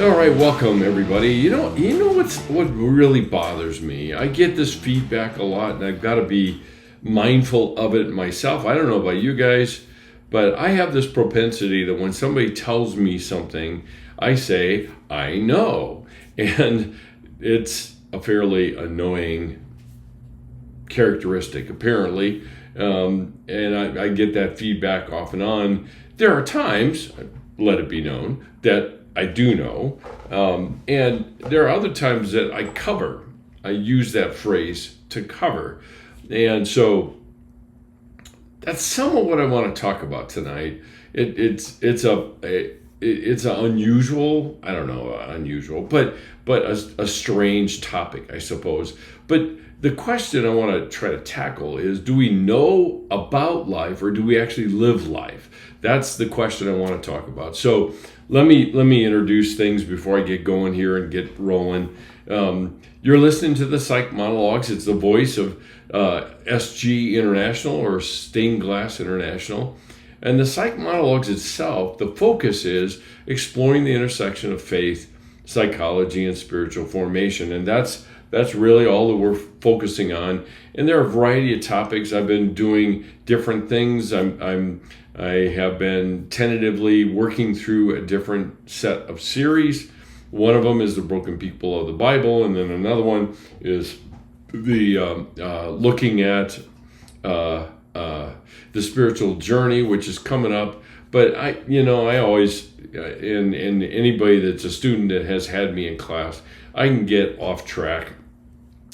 All right, welcome everybody. What really bothers me? I get this feedback a lot, and I've got to be mindful of it myself. I don't know about you guys, but I have this propensity that when somebody tells me something, I say, I know. And it's a fairly annoying characteristic, apparently. And I get that feedback off and on. There are times, let it be known, that I do know. And there are other times that I cover. I use that phrase to cover. And so that's some of what I want to talk about tonight. It's an unusual, I don't know, unusual, but a strange topic, I suppose. But the question I want to try to tackle is, do we know about life or do we actually live life? That's the question I want to talk about. So let me introduce things before I get going here and get rolling. You're listening to the Psych Monologues. It's the voice of SG International, or Stained Glass International. And the Psych Monologues itself, the focus is exploring the intersection of faith, psychology, and spiritual formation. And that's really all that we're focusing on. And there are a variety of topics. I've been doing different things. I have been tentatively working through a different set of series. One of them is the Broken People of the Bible, and then another one is the looking at the spiritual journey, which is coming up. But I always, and anybody that's a student that has had me in class, I can get off track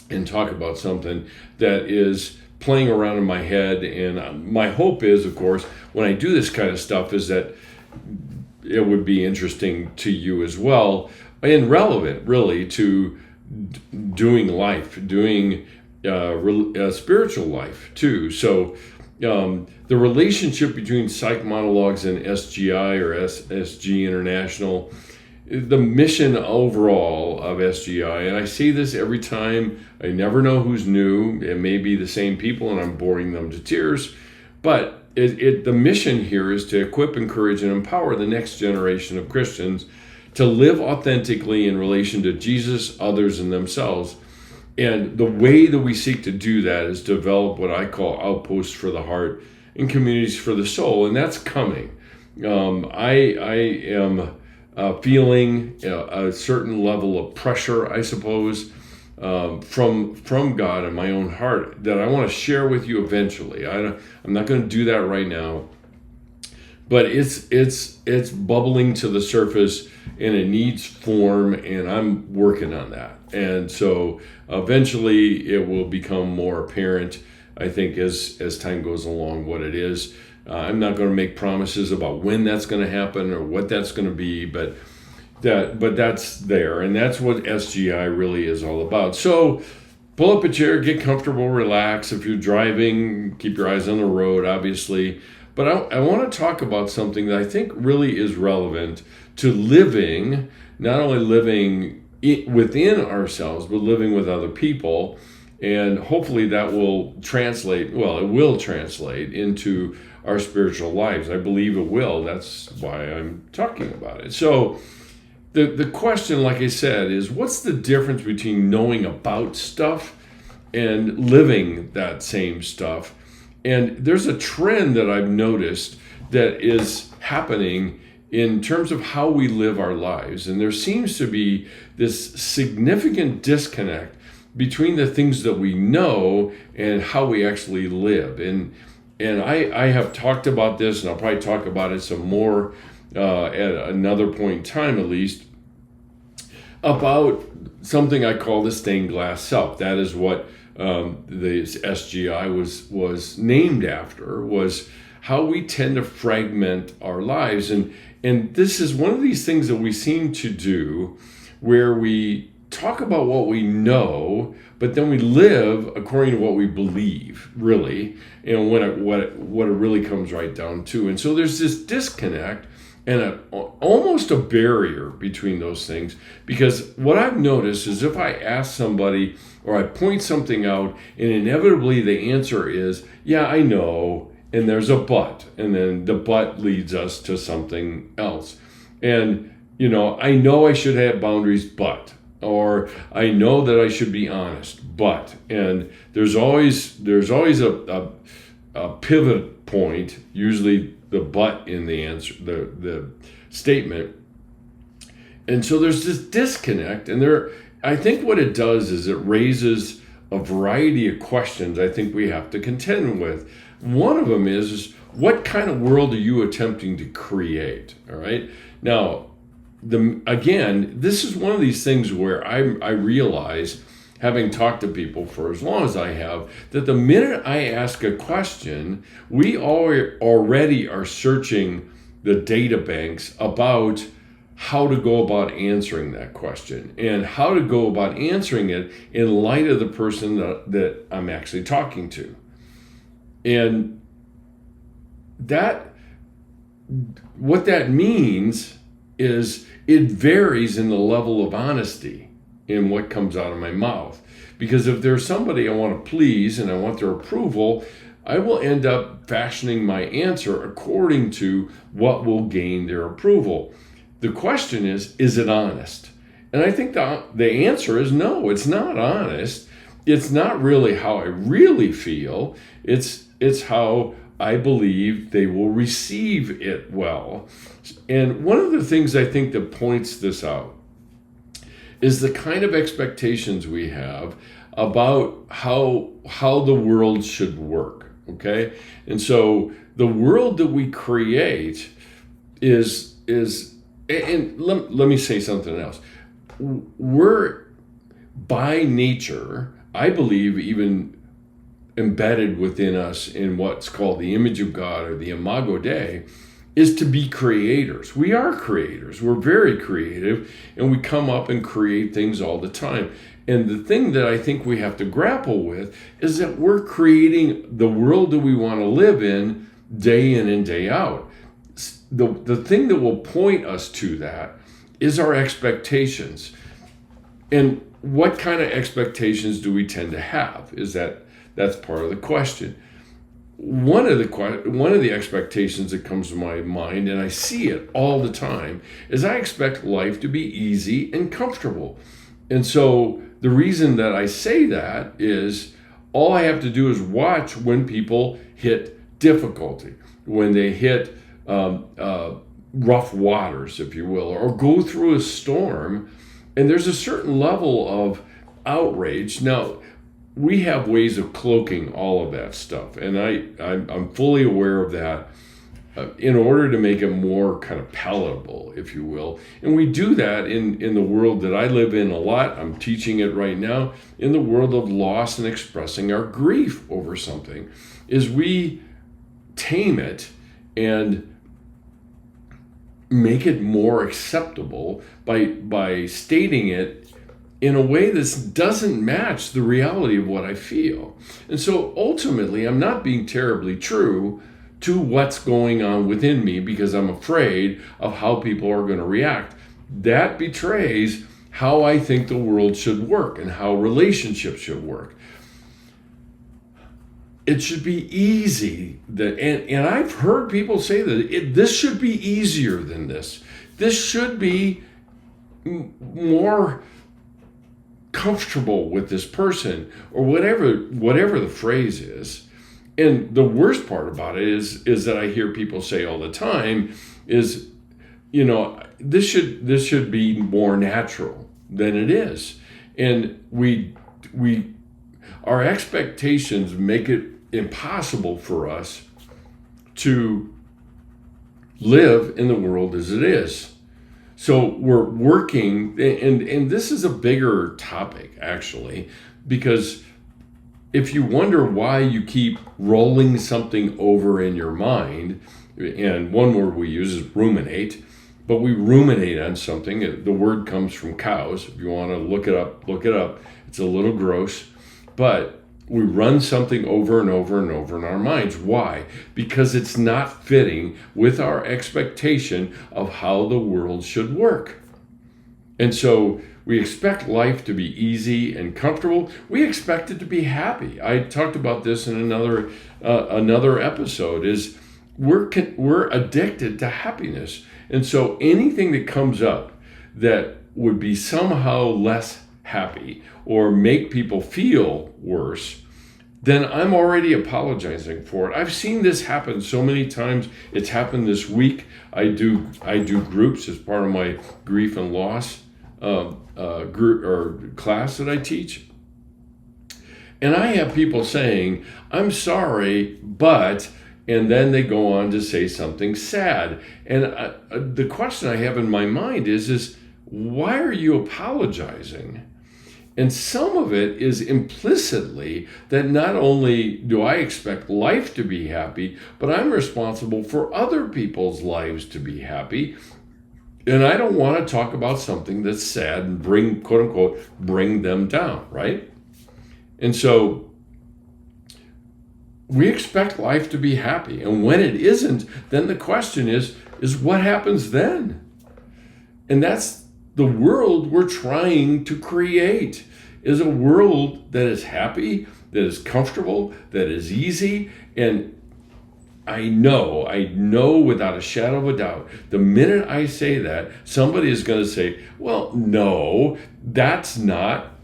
and talk about something that is playing around in my head. And my hope is, of course, when I do this kind of stuff, is that it would be interesting to you as well, and relevant really to doing life, doing spiritual life too. So the relationship between Psych Monologues and SGI, or SG International, the mission overall of SGI, and I say this every time, I never know who's new. It may be the same people and I'm boring them to tears, but the mission here is to equip, encourage, and empower the next generation of Christians to live authentically in relation to Jesus, others, and themselves. And the way that we seek to do that is develop what I call outposts for the heart and communities for the soul, and that's coming. I am feeling a certain level of pressure, I suppose, from God in my own heart that I want to share with you eventually. I'm not going to do that right now, but it's bubbling to the surface and it needs form, and I'm working on that. And so eventually it will become more apparent, I think, as time goes along, what it is. I'm not going to make promises about when that's going to happen or what that's going to be, but that's there, and that's what SGI really is all about. So pull up a chair, get comfortable, relax. If you're driving, keep your eyes on the road, obviously. But I want to talk about something that I think really is relevant to living, not only living within ourselves, but living with other people. And hopefully that will translate, it will translate into our spiritual lives. I believe it will. That's why I'm talking about it. So the question, like I said, is what's the difference between knowing about stuff and living that same stuff? And there's a trend that I've noticed that is happening in terms of how we live our lives. And there seems to be this significant disconnect between the things that we know and how we actually live. And I have talked about this, and I'll probably talk about it some more at another point in time, at least, about something I call the stained glass self. That is what the SGI was named after, was how we tend to fragment our lives. And this is one of these things that we seem to do, where we talk about what we know, but then we live according to what we believe, really, what it really comes right down to. And so there's this disconnect and almost a barrier between those things, because what I've noticed is if I ask somebody or I point something out, and inevitably the answer is, yeah, I know, and there's a but, and then the but leads us to something else. And I know I should have boundaries, but, or I know that I should be honest, but, and there's always a pivot point, usually the but in the answer, the statement. And so there's this disconnect, and I think what it does is it raises a variety of questions I think we have to contend with. One of them is what kind of world are you attempting to create? All right. Now, again, this is one of these things where I realize, having talked to people for as long as I have, that the minute I ask a question, we already are searching the data banks about how to go about answering that question and how to go about answering it in light of the person that I'm actually talking to. And what that means is it varies in the level of honesty in what comes out of my mouth. Because if there's somebody I want to please and I want their approval, I will end up fashioning my answer according to what will gain their approval. The question is it honest? And I think the answer is no, it's not honest. It's not really how I really feel. It's how I believe they will receive it well. And one of the things I think that points this out is the kind of expectations we have about how the world should work, okay? And so the world that we create is and let me say something else. We're, by nature, I believe, even embedded within us in what's called the image of God or the Imago Dei, is to be creators. We are creators. We're very creative, and we come up and create things all the time. And the thing that I think we have to grapple with is that we're creating the world that we want to live in and day out. The thing that will point us to that is our expectations. And what kind of expectations do we tend to have? That's part of the question. One of the expectations that comes to my mind, and I see it all the time, is I expect life to be easy and comfortable. And so the reason that I say that is all I have to do is watch when people hit difficulty, when they hit rough waters, if you will, or go through a storm, and there's a certain level of outrage. Now, we have ways of cloaking all of that stuff, and I'm fully aware of that in order to make it more kind of palatable, if you will. And we do that in the world that I live in a lot. I'm teaching it right now in the world of loss and expressing our grief over something, is we tame it and make it more acceptable by stating it in a way that doesn't match the reality of what I feel. And so ultimately, I'm not being terribly true to what's going on within me because I'm afraid of how people are going to react. That betrays how I think the world should work and how relationships should work. It should be easy, and I've heard people say that this should be easier than this. This should be more comfortable with this person, or whatever the phrase is. And the worst part about it is that I hear people say all the time is, this should be more natural than it is, and our expectations make it impossible for us to live in the world as it is. So we're working, and this is a bigger topic, actually, because if you wonder why you keep rolling something over in your mind, and one word we use is ruminate, but we ruminate on something. The word comes from cows. If you want to look it up. It's a little gross, but we run something over and over and over in our minds. Why? Because it's not fitting with our expectation of how the world should work. And so we expect life to be easy and comfortable. We expect it to be happy. I talked about this in another episode, is we're addicted to happiness. And so anything that comes up that would be somehow less happy or make people feel worse, then I'm already apologizing for it. I've seen this happen so many times. It's happened this week. I do groups as part of my grief and loss group or class that I teach. And I have people saying, I'm sorry, but, and then they go on to say something sad. And the question I have in my mind is why are you apologizing? And some of it is implicitly that not only do I expect life to be happy, but I'm responsible for other people's lives to be happy. And I don't want to talk about something that's sad and bring, quote unquote, bring them down, right? And so we expect life to be happy. And when it isn't, then the question is what happens then? And that's the world we're trying to create, is a world that is happy, that is comfortable, that is easy. And I know without a shadow of a doubt, the minute I say that, somebody is going to say, well, no, that's not,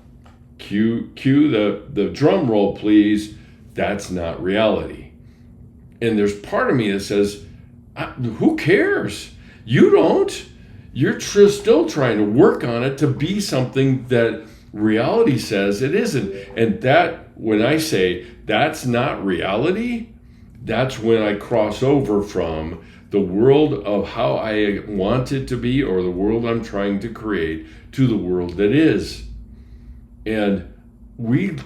cue the drum roll, please, that's not reality. And there's part of me that says, who cares? You don't. You're still trying to work on it to be something that reality says it isn't. And that, when I say that's not reality, that's when I cross over from the world of how I want it to be, or the world I'm trying to create, to the world that is. And we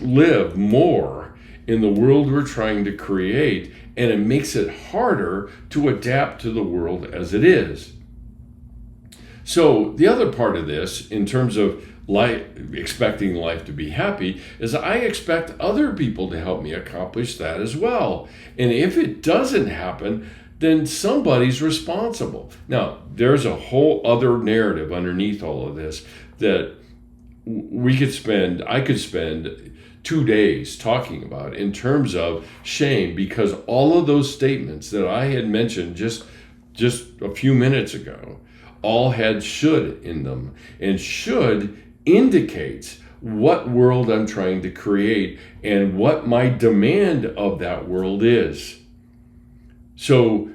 live more in the world we're trying to create, and it makes it harder to adapt to the world as it is. So the other part of this, in terms of expecting life to be happy, is I expect other people to help me accomplish that as well. And if it doesn't happen, then somebody's responsible. Now, there's a whole other narrative underneath all of this that I could spend 2 days talking about in terms of shame, because all of those statements that I had mentioned just a few minutes ago all had should in them, and should indicates what world I'm trying to create and what my demand of that world is. So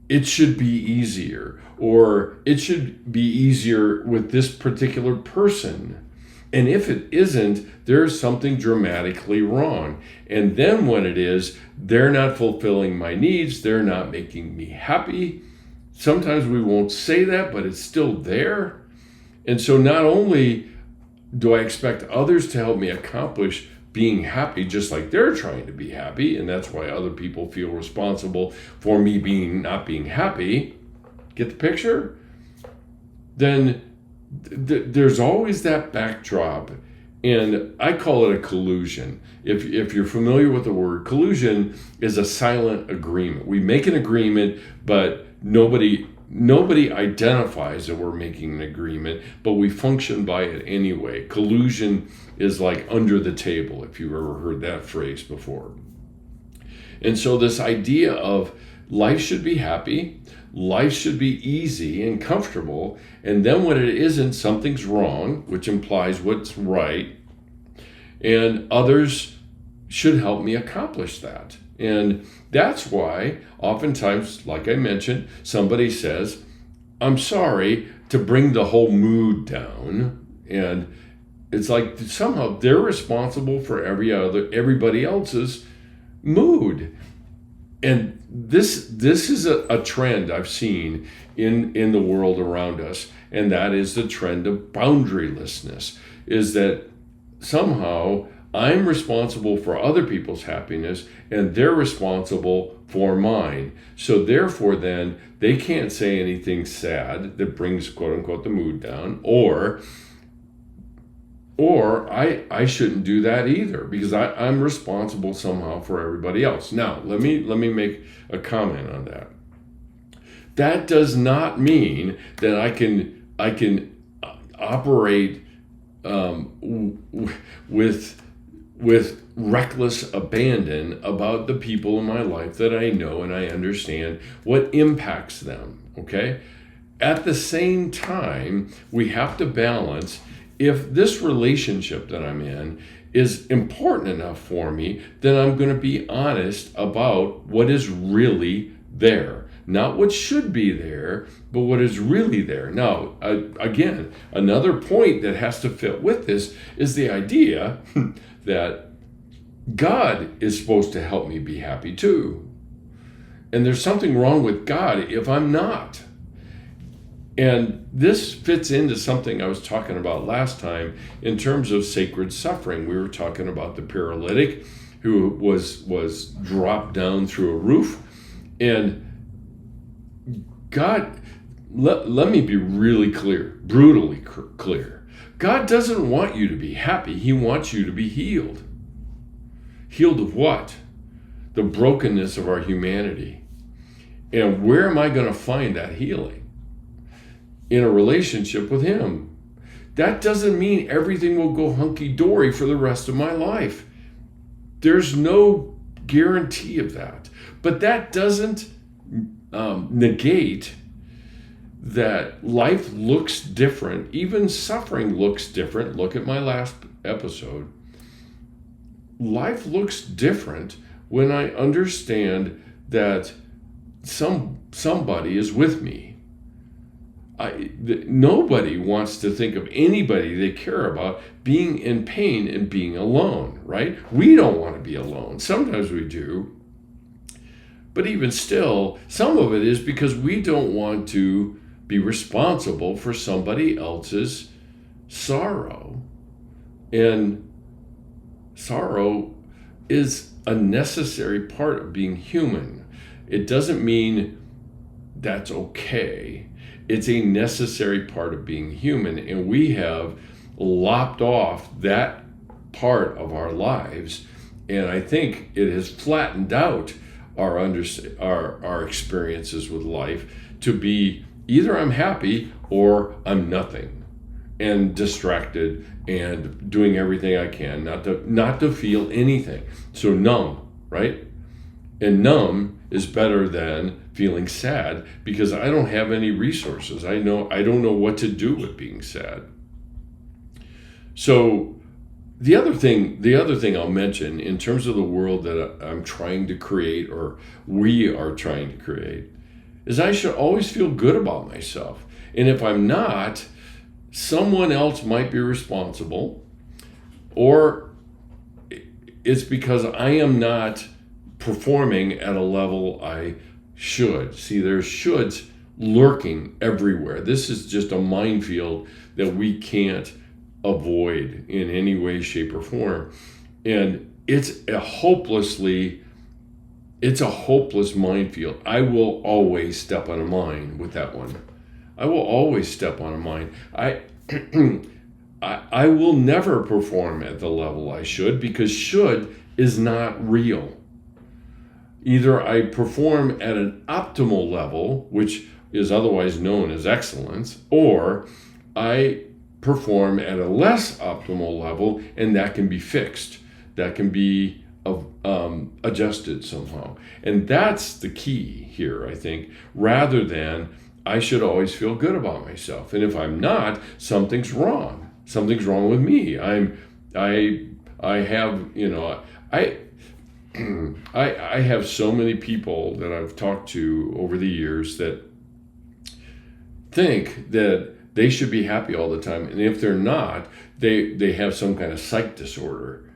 it should be easier, or it should be easier with this particular person. And if it isn't, there's something dramatically wrong. And then when it is, they're not fulfilling my needs, they're not making me happy. Sometimes we won't say that, but it's still there. And so not only do I expect others to help me accomplish being happy just like they're trying to be happy, and that's why other people feel responsible for me not being happy, get the picture? Then there's always that backdrop, and I call it a collusion. If you're familiar with the word, collusion is a silent agreement. We make an agreement, but nobody identifies that we're making an agreement, but we function by it anyway. Collusion is like under the table, if you've ever heard that phrase before. And so this idea of life should be happy, life should be easy and comfortable, and then when it isn't, something's wrong, which implies what's right, and others should help me accomplish that. And that's why oftentimes, like I mentioned, somebody says, I'm sorry, to bring the whole mood down. And it's like somehow they're responsible for everybody else's mood. And this is a trend I've seen in the world around us, and that is the trend of boundarylessness, is that somehow I'm responsible for other people's happiness and they're responsible for mine. So therefore then they can't say anything sad that brings, quote unquote, the mood down, or I shouldn't do that either, because I'm responsible somehow for everybody else. Now, let me make a comment on that. That does not mean that I can operate with with reckless abandon about the people in my life that I know and I understand what impacts them, okay? At the same time, we have to balance, if this relationship that I'm in is important enough for me, then I'm going to be honest about what is really there. Not what should be there, but what is really there. Now, again, another point that has to fit with this is the idea that God is supposed to help me be happy too. And there's something wrong with God if I'm not. And this fits into something I was talking about last time in terms of sacred suffering. We were talking about the paralytic who was dropped down through a roof. And God, let me be really clear, brutally clear. God doesn't want you to be happy. He wants you to be healed. Healed of what? The brokenness of our humanity. And where am I going to find that healing? In a relationship with Him. That doesn't mean everything will go hunky-dory for the rest of my life. There's no guarantee of that. But that doesn't negate that life looks different. Even suffering looks different. Look at my last episode. Life looks different when I understand that somebody is with me. Nobody wants to think of anybody they care about being in pain and being alone, right? We don't want to be alone. Sometimes we do. But even still, some of it is because we don't want to be responsible for somebody else's sorrow. And sorrow is a necessary part of being human. It doesn't mean that's okay. It's a necessary part of being human, and we have lopped off that part of our lives, and I think it has flattened out our experiences with life to be either I'm happy or I'm nothing, and distracted and doing everything I can not to feel anything. So numb, right? And numb is better than feeling sad because I don't have any resources. I don't know what to do with being sad. So the other thing I'll mention in terms of the world that I'm trying to create, or we are trying to create, is I should always feel good about myself. And if I'm not, someone else might be responsible, or it's because I am not performing at a level I should. See, there's shoulds lurking everywhere. This is just a minefield that we can't avoid in any way, shape, or form. And it's a hopeless minefield. I will always step on a mine with that one. I will always step on a mine. I will never perform at the level I should, because should is not real. Either I perform at an optimal level, which is otherwise known as excellence, or I perform at a less optimal level, and that can be fixed. That can be adjusted somehow. And that's the key here, I think, rather than I should always feel good about myself. And if I'm not, something's wrong. Something's wrong with me. I have so many people that I've talked to over the years that think that they should be happy all the time. And if they're not, they have some kind of psych disorder.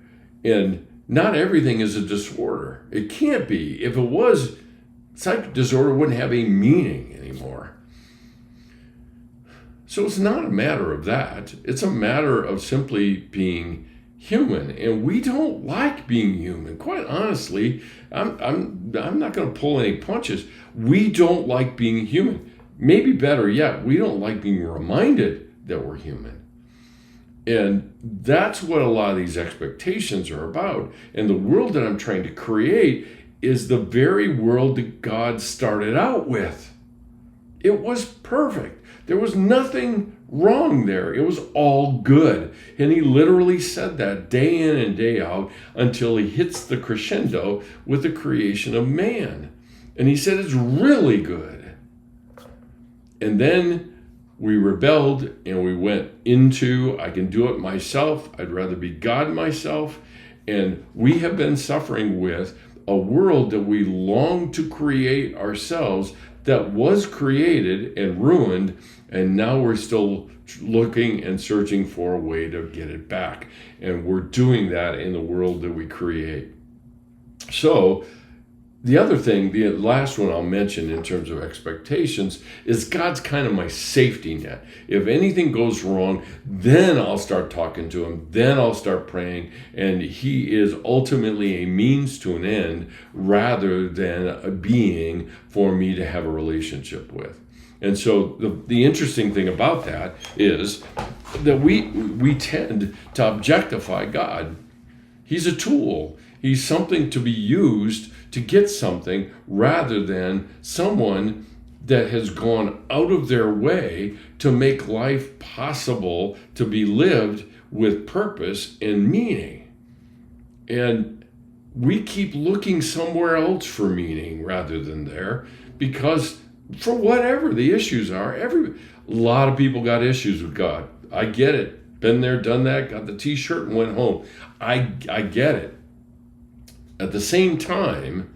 And not everything is a disorder. It can't be. If it was, psych disorder wouldn't have any meaning anymore. So it's not a matter of that. It's a matter of simply being human, and we don't like being human. Quite honestly, I'm not going to pull any punches. We don't like being human. Maybe better yet, we don't like being reminded that we're human. And that's what a lot of these expectations are about. And the world that I'm trying to create is the very world that God started out with. It was perfect. There was nothing wrong there. It was all good. And he literally said that day in and day out until he hits the crescendo with the creation of man. And he said it's really good. And then we rebelled and we went into, I can do it myself. I'd rather be God myself. And we have been suffering with a world that we long to create ourselves that was created and ruined, and now we're still looking and searching for a way to get it back. And we're doing that in the world that we create. So the other thing, the last one I'll mention in terms of expectations, is God's kind of my safety net. If anything goes wrong, then I'll start talking to him, then I'll start praying, and he is ultimately a means to an end rather than a being for me to have a relationship with. And so the interesting thing about that is that we tend to objectify God. He's a tool. He's something to be used to get something rather than someone that has gone out of their way to make life possible to be lived with purpose and meaning. And we keep looking somewhere else for meaning rather than there, because for whatever the issues are, a lot of people got issues with God. I get it. Been there, done that, got the t-shirt and went home. I get it. At the same time,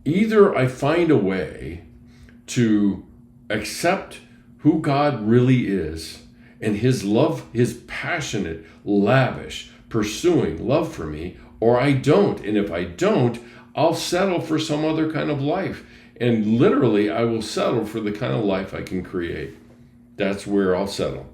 either I find a way to accept who God really is and his love, his passionate, lavish, pursuing love for me, or I don't. And if I don't, I'll settle for some other kind of life. And literally, I will settle for the kind of life I can create. That's where I'll settle.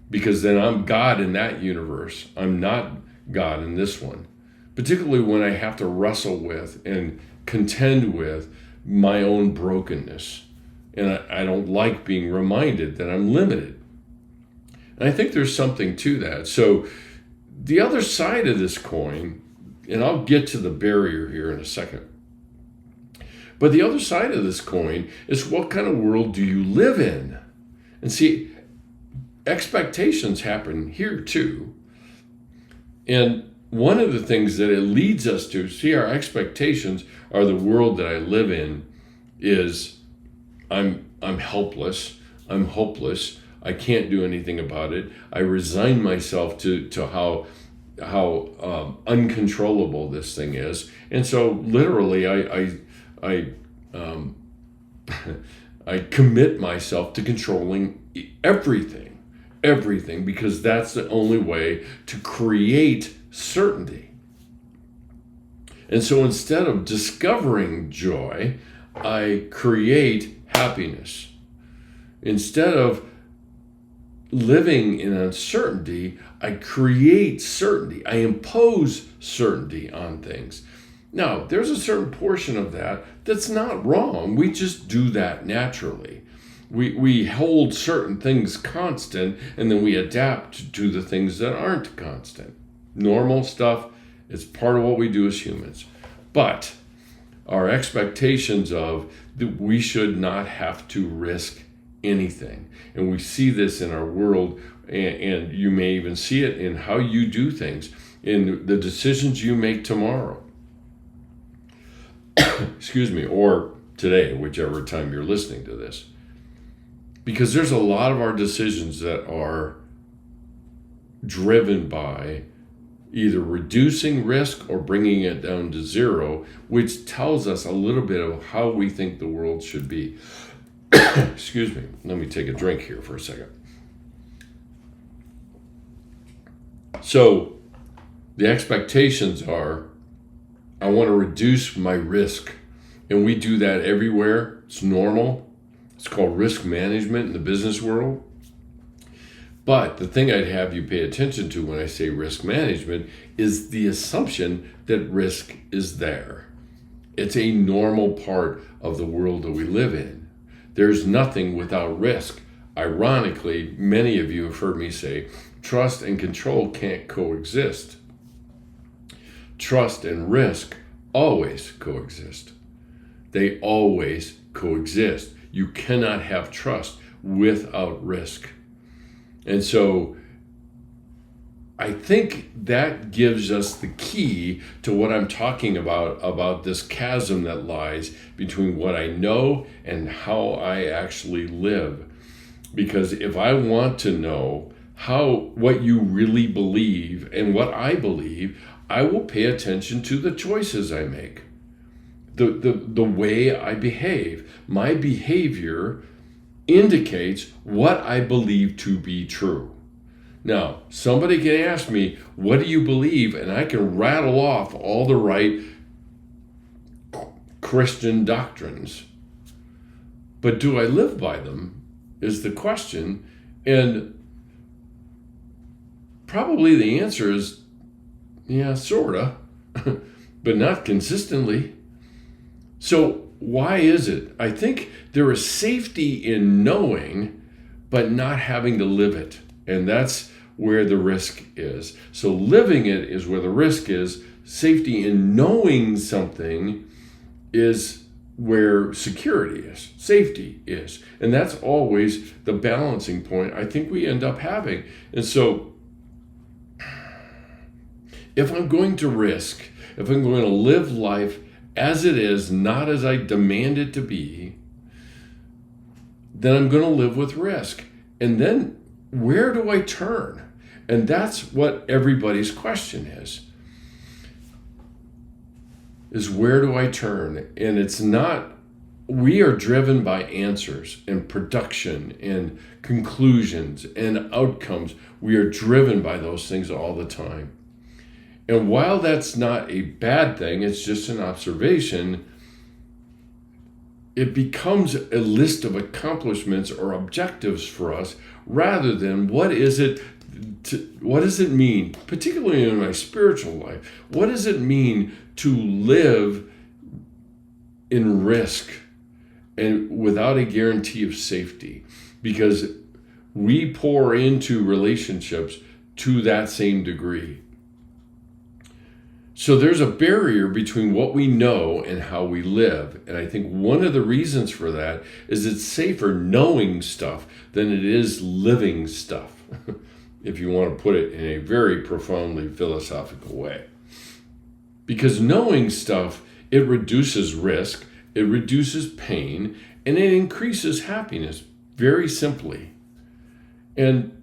Because then I'm God in that universe. I'm not God in this one, particularly when I have to wrestle with and contend with my own brokenness. And I don't like being reminded that I'm limited. And I think there's something to that. So the other side of this coin, and I'll get to the barrier here in a second, but the other side of this coin is, what kind of world do you live in? And see, expectations happen here too. And one of the things that it leads us to, see, our expectations are the world that I live in is I'm helpless, I'm hopeless, I can't do anything about it. I resign myself to how uncontrollable this thing is. And so literally I commit myself to controlling everything, because that's the only way to create certainty. And so instead of discovering joy, I create happiness. Instead of living in uncertainty, I create certainty. I impose certainty on things. Now, there's a certain portion of that that's not wrong. We just do that naturally. We hold certain things constant, and then we adapt to the things that aren't constant. Normal stuff, it's part of what we do as humans. But our expectations of that we should not have to risk anything. And we see this in our world, and you may even see it in how you do things, in the decisions you make tomorrow. Excuse me, or today, whichever time you're listening to this. Because there's a lot of our decisions that are driven by either reducing risk or bringing it down to zero, which tells us a little bit of how we think the world should be. Excuse me, let me take a drink here for a second. So the expectations are, I want to reduce my risk. And we do that everywhere. It's normal. It's called risk management in the business world. But the thing I'd have you pay attention to when I say risk management is the assumption that risk is there. It's a normal part of the world that we live in. There's nothing without risk. Ironically, many of you have heard me say, trust and control can't coexist. Trust and risk always coexist. They always coexist. You cannot have trust without risk. And so I think that gives us the key to what I'm talking about this chasm that lies between what I know and how I actually live. Because if I want to know what you really believe and what I believe, I will pay attention to the choices I make, the way I behave. My behavior indicates what I believe to be true. Now, somebody can ask me, what do you believe? And I can rattle off all the right Christian doctrines. But do I live by them is the question. And probably the answer is, yeah, sorta, but not consistently. So why is it? I think there is safety in knowing, but not having to live it. And that's where the risk is. So living it is where the risk is. Safety in knowing something is where security is, safety is. And that's always the balancing point I think we end up having. And so if I'm going to risk, if I'm going to live life as it is, not as I demand it to be, then I'm going to live with risk. And then where do I turn? And that's what everybody's question is where do I turn? And it's not, we are driven by answers and production and conclusions and outcomes. We are driven by those things all the time. And while that's not a bad thing, it's just an observation, it becomes a list of accomplishments or objectives for us rather than what does it mean, particularly in my spiritual life, what does it mean to live in risk and without a guarantee of safety? Because we pour into relationships to that same degree. So there's a barrier between what we know and how we live. And I think one of the reasons for that is it's safer knowing stuff than it is living stuff, if you want to put it in a very profoundly philosophical way. Because knowing stuff, it reduces risk, it reduces pain, and it increases happiness, very simply. And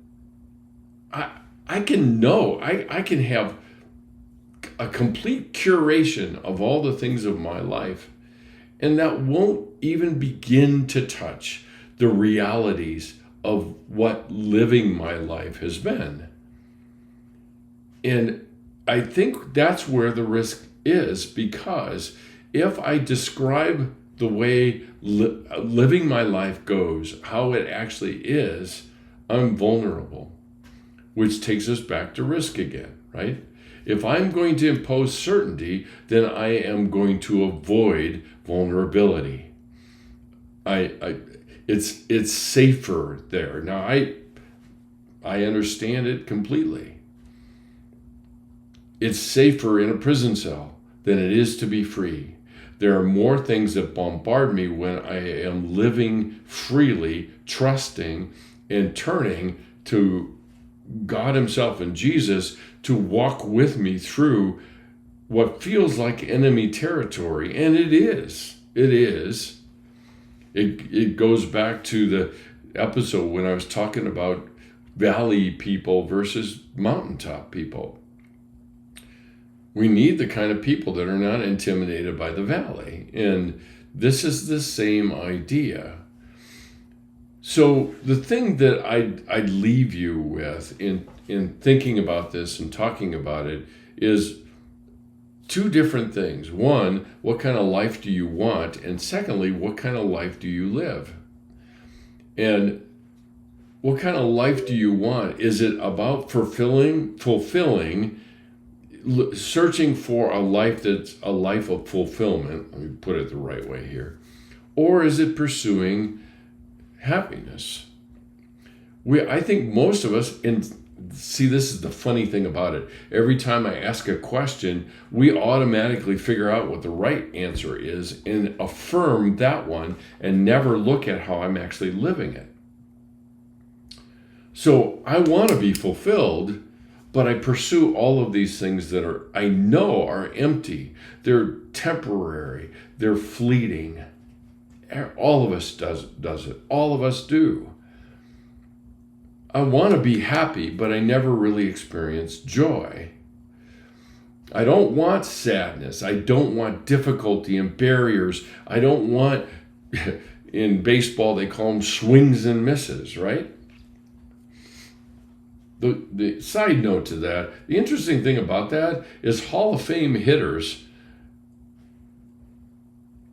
I can know, I can have a complete curation of all the things of my life, and that won't even begin to touch the realities of what living my life has been. And I think that's where the risk is, because if I describe the way living my life goes, how it actually is, I'm vulnerable, which takes us back to risk again, right? If I'm going to impose certainty, then I am going to avoid vulnerability. It's safer there. Now I understand it completely. It's safer in a prison cell than it is to be free. There are more things that bombard me when I am living freely, trusting, and turning to God Himself and Jesus to walk with me through what feels like enemy territory. And it is. It is. It goes back to the episode when I was talking about valley people versus mountaintop people. We need the kind of people that are not intimidated by the valley. And this is the same idea. So the thing that I'd leave you with in thinking about this and talking about it is two different things. One, what kind of life do you want? And secondly, what kind of life do you live? And what kind of life do you want? Is it about fulfilling, searching for a life that's a life of fulfillment? Let me put it the right way here. Or is it pursuing happiness? I think most of us, and see, this is the funny thing about it. Every time I ask a question, we automatically figure out what the right answer is and affirm that one and never look at how I'm actually living it. So I want to be fulfilled, but I pursue all of these things that I know are empty. They're temporary. They're fleeting. All of us does it. All of us do. I want to be happy, but I never really experience joy. I don't want sadness. I don't want difficulty and barriers. I don't want, in baseball, they call them swings and misses, right? The side note to that, the interesting thing about that is Hall of Fame hitters,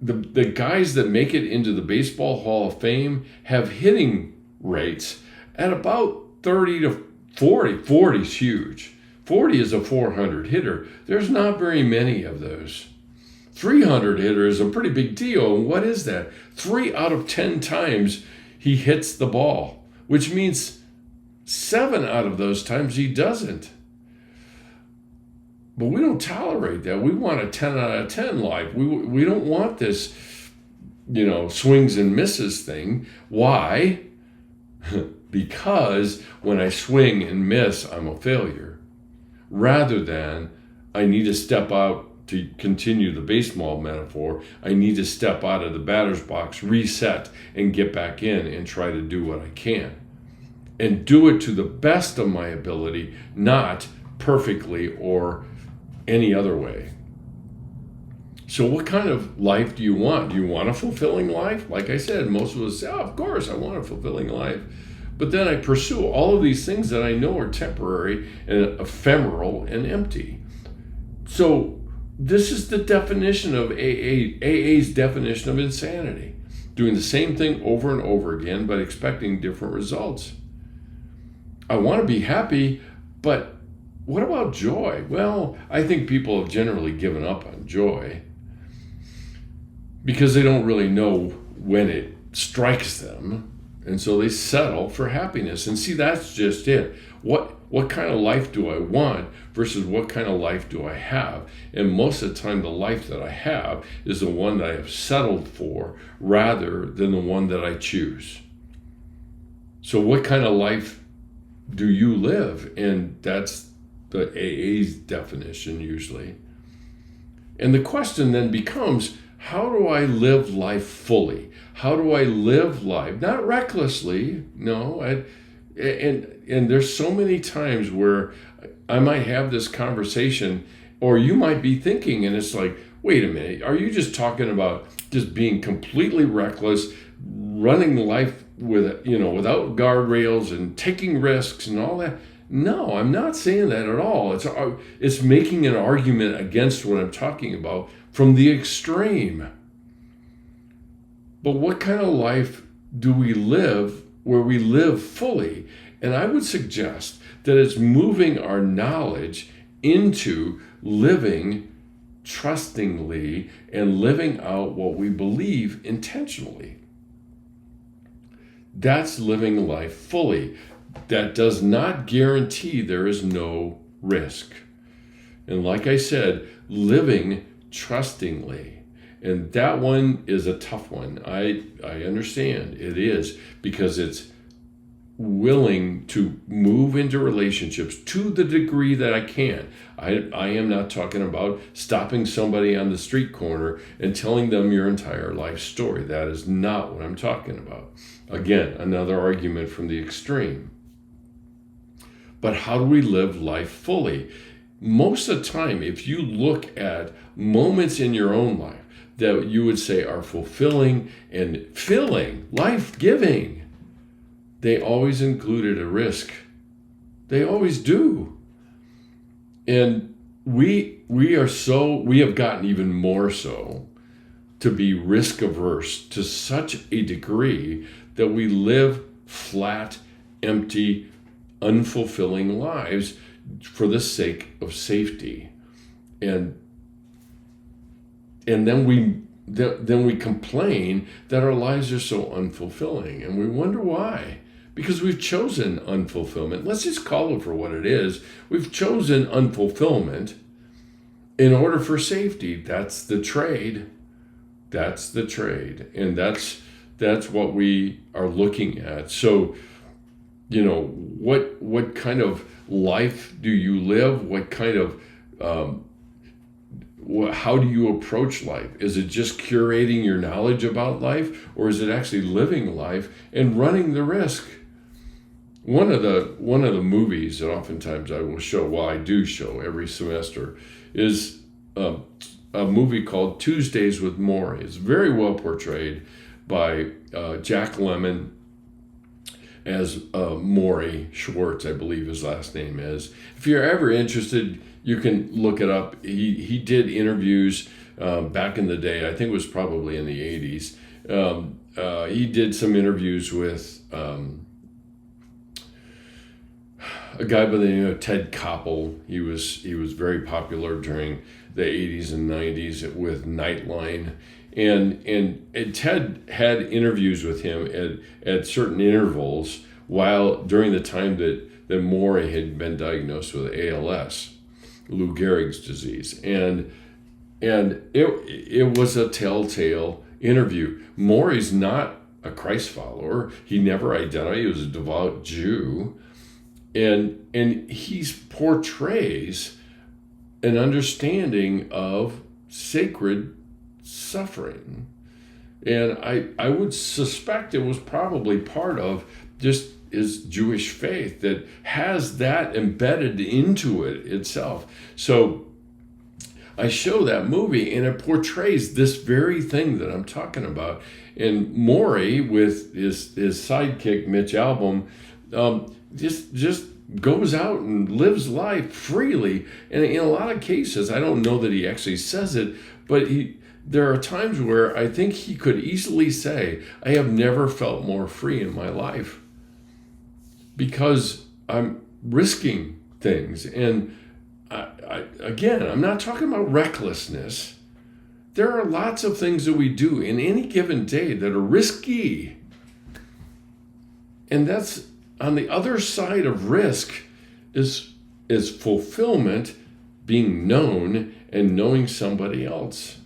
the guys that make it into the Baseball Hall of Fame have hitting rates at about 30 to 40. 40 is huge. 40 is a 400 hitter. There's not very many of those. 300 hitter is a pretty big deal. And what is that? 3 out of 10 times he hits the ball, which means 7 out of those times he doesn't. But we don't tolerate that. We want a 10 out of 10 life. We don't want this, swings and misses thing. Why? Because when I swing and miss, I'm a failure. Rather than I need to step out, to continue the baseball metaphor, I need to step out of the batter's box, reset, and get back in and try to do what I can. And do it to the best of my ability, not perfectly or any other way. So what kind of life do you want? Do you want a fulfilling life? Like I said, most of us say, of course, I want a fulfilling life. But then I pursue all of these things that I know are temporary and ephemeral and empty. So this is the definition of AA. AA's definition of insanity. Doing the same thing over and over again, but expecting different results. I want to be happy, but what about joy? Well, I think people have generally given up on joy because they don't really know when it strikes them. And so they settle for happiness. And see, that's just it. What kind of life do I want versus what kind of life do I have? And most of the time, the life that I have is the one that I have settled for rather than the one that I choose. So what kind of life do you live? And that's the AA's definition usually. And the question then becomes, how do I live life fully? How do I live life? Not recklessly, no. And there's so many times where I might have this conversation, or you might be thinking, and it's like, wait a minute, are you just talking about just being completely reckless, running life with, without guardrails and taking risks and all that? No, I'm not saying that at all. It's making an argument against what I'm talking about from the extreme. But what kind of life do we live where we live fully? And I would suggest that it's moving our knowledge into living trustingly and living out what we believe intentionally. That's living life fully. That does not guarantee there is no risk. And like I said, living trustingly. And that one is a tough one. I understand it is, because it's willing to move into relationships to the degree that I can. I am not talking about stopping somebody on the street corner and telling them your entire life story. That is not what I'm talking about. Again, another argument from the extreme. But how do we live life fully? Most of the time, if you look at moments in your own life that you would say are fulfilling and filling, life-giving, they always included a risk. They always do. And we have gotten even more so to be risk averse to such a degree that we live flat, empty, unfulfilling lives for the sake of safety. And then we complain that our lives are so unfulfilling, and we wonder why. because we've chosen unfulfillment. Let's just call it for what it is. We've chosen unfulfillment in order for safety. That's the trade. That's the trade. And that's what we are looking at. So, what kind of life do you live? What kind of how do you approach life? Is it just curating your knowledge about life, or is it actually living life and running the risk? One of the movies that oftentimes I do show every semester, is a movie called Tuesdays with Morrie. It's very well portrayed by Jack Lemmon as Morrie Schwartz, I believe his last name is. If you're ever interested, you can look it up. He did interviews back in the day. I think it was probably in the 80s. He did some interviews with a guy by the name of Ted Koppel. He was very popular during the 80s and 90s with Nightline. And Ted had interviews with him at certain intervals during the time that Morrie had been diagnosed with ALS, Lou Gehrig's disease. And it was a telltale interview. Morrie's not a Christ follower. He never identified. He was a devout Jew. And he portrays an understanding of sacred suffering. And I would suspect it was probably part of just his Jewish faith that has that embedded into it itself. So I show that movie, and it portrays this very thing that I'm talking about. And Morrie, with his sidekick Mitch Albom, just goes out and lives life freely. And in a lot of cases, I don't know that he actually says it, but there are times where I think he could easily say, I have never felt more free in my life, because I'm risking things. And again, I'm not talking about recklessness. There are lots of things that we do in any given day that are risky. And that's on the other side of risk is fulfillment, being known and knowing somebody else.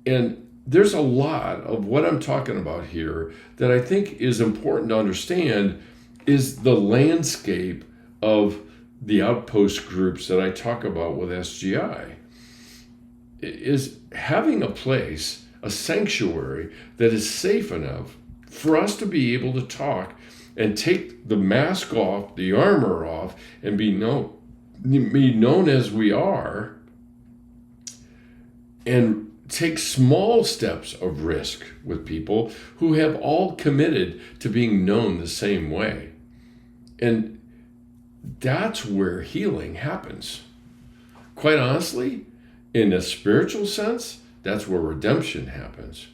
And there's a lot of what I'm talking about here that I think is important to understand is the landscape of the outpost groups that I talk about with SGI. Is having a place, a sanctuary that is safe enough for us to be able to talk and take the mask off, the armor off, and be known as we are, and take small steps of risk with people who have all committed to being known the same way. And that's where healing happens. Quite honestly, in a spiritual sense, that's where redemption happens.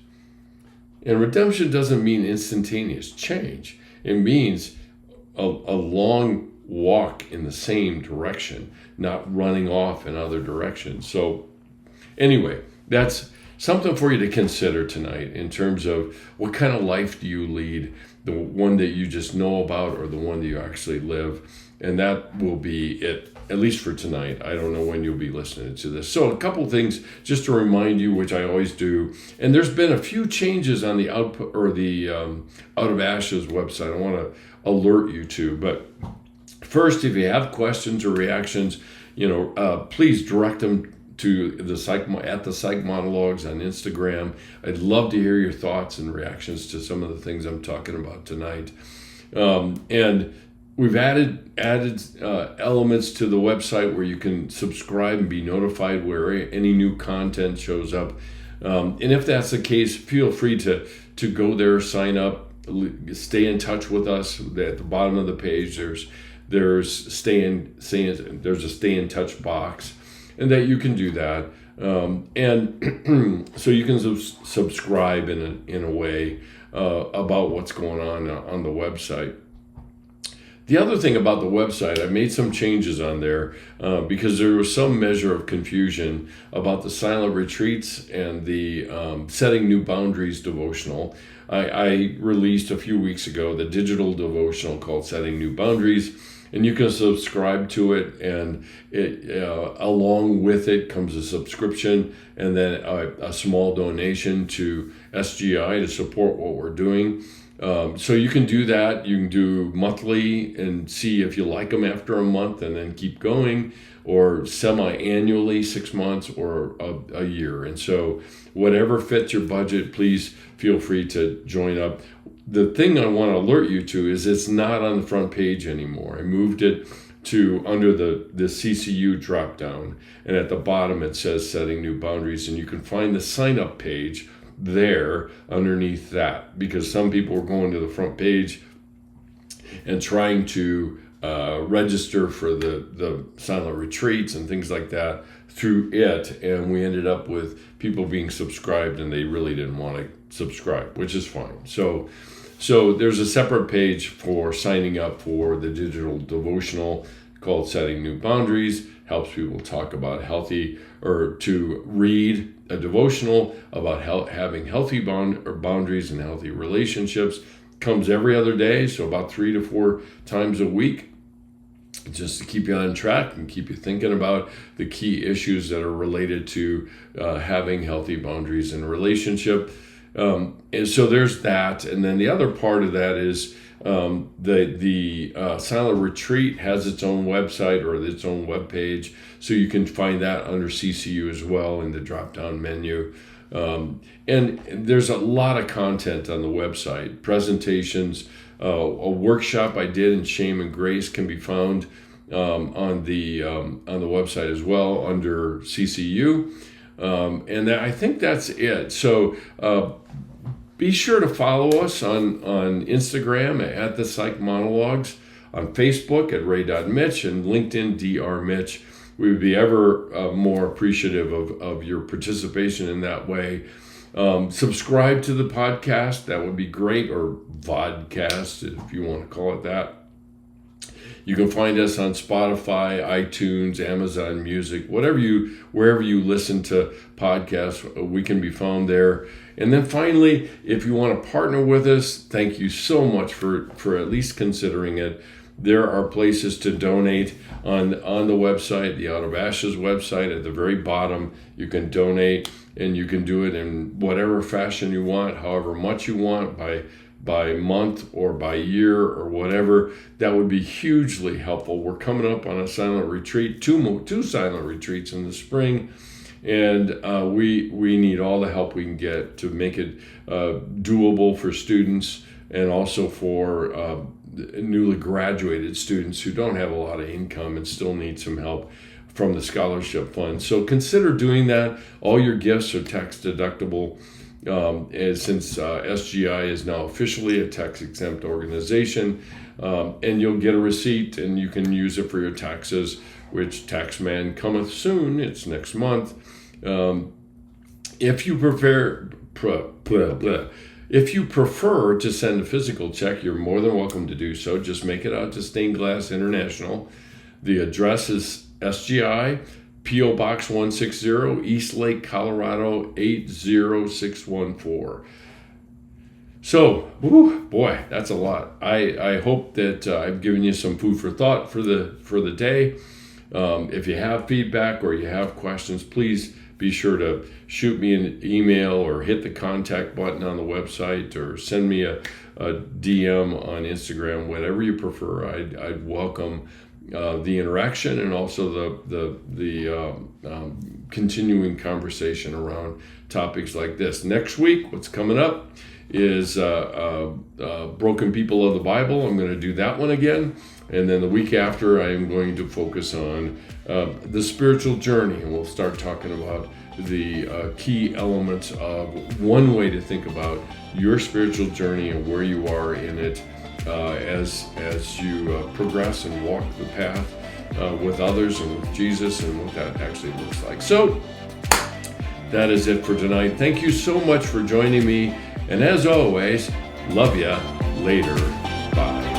And redemption doesn't mean instantaneous change. It means a long walk in the same direction, not running off in other directions. So anyway, that's something for you to consider tonight in terms of what kind of life do you lead, the one that you just know about or the one that you actually live. And that will be it, at least for tonight. I don't know when you'll be listening to this. So a couple things just to remind you, which I always do. And there's been a few changes on the Out of Ashes website I want to alert you to. But first, if you have questions or reactions, please direct them to the Psych Monologues on Instagram. I'd love to hear your thoughts and reactions to some of the things I'm talking about tonight. And we've added elements to the website where you can subscribe and be notified where any new content shows up. And if that's the case, feel free to go there, sign up, stay in touch with us. At the bottom of the page, there's a stay in touch box, and that you can do that. And so you can subscribe in a way about what's going on the website. The other thing about the website, I made some changes on there because there was some measure of confusion about the silent retreats and the Setting New Boundaries devotional. I released a few weeks ago the digital devotional called Setting New Boundaries, and you can subscribe to it, and along with it comes a subscription and then a small donation to SGI to support what we're doing. So you can do that. You can do monthly and see if you like them after a month and then keep going, or semi-annually, 6 months or a year. And so whatever fits your budget, please feel free to join up. The thing I want to alert you to is it's not on the front page anymore. I moved it to under the CCU drop down, and at the bottom it says Setting New Boundaries, and you can find the sign up page there underneath that, because some people are going to the front page and trying to register for the silent retreats and things like that through it, and we ended up with people being subscribed and they really didn't want to subscribe, which is fine. So there's a separate page for signing up for the digital devotional called Setting New Boundaries. Helps people talk about healthy, or to read a devotional about having healthy boundaries and healthy relationships. Comes every other day, so about 3 to 4 times a week, just to keep you on track and keep you thinking about the key issues that are related to having healthy boundaries in a relationship. And so there's that. And then the other part of that is the Silent Retreat has its own website or its own webpage. So you can find that under CCU as well in the drop-down menu. And there's a lot of content on the website. Presentations, a workshop I did in Shame and Grace can be found on the website as well under CCU. And I think that's it. So be sure to follow us on Instagram at the Psych Monologues, on Facebook at Ray.Mitch, and LinkedIn Dr. Mitch. We would be ever more appreciative of your participation in that way. Subscribe to the podcast. That would be great, or vodcast, if you want to call it that. You can find us on Spotify, iTunes, Amazon Music, wherever you listen to podcasts, we can be found there. And then finally, if you want to partner with us, thank you so much for at least considering it. There are places to donate on the website, the Out of Ashes website. At the very bottom, you can donate, and you can do it in whatever fashion you want, however much you want, by month or by year or whatever. That would be hugely helpful. We're coming up on a silent retreat, two silent retreats in the spring, and we need all the help we can get to make it doable for students, and also for newly graduated students who don't have a lot of income and still need some help from the scholarship fund. So consider doing that. All your gifts are tax deductible. Since SGI is now officially a tax-exempt organization, and you'll get a receipt and you can use it for your taxes, which Taxman cometh soon. It's next month. If you prefer to send a physical check, you're more than welcome to do so. Just make it out to Stained Glass International. The address is SGI, P.O. Box 160, East Lake, Colorado 80614. So, boy, that's a lot. I hope that I've given you some food for thought for the day. If you have feedback or you have questions, please be sure to shoot me an email or hit the contact button on the website, or send me a DM on Instagram, whatever you prefer. I'd welcome the interaction, and also the continuing conversation around topics like this. Next week, what's coming up is Broken People of the Bible. I'm going to do that one again. And then the week after, I am going to focus on the spiritual journey, and we'll start talking about the key elements of one way to think about your spiritual journey and where you are in it as you progress and walk the path with others and with Jesus, and what that actually looks like. So that is it for tonight. Thank you so much for joining me. And as always, love ya. Later. Bye.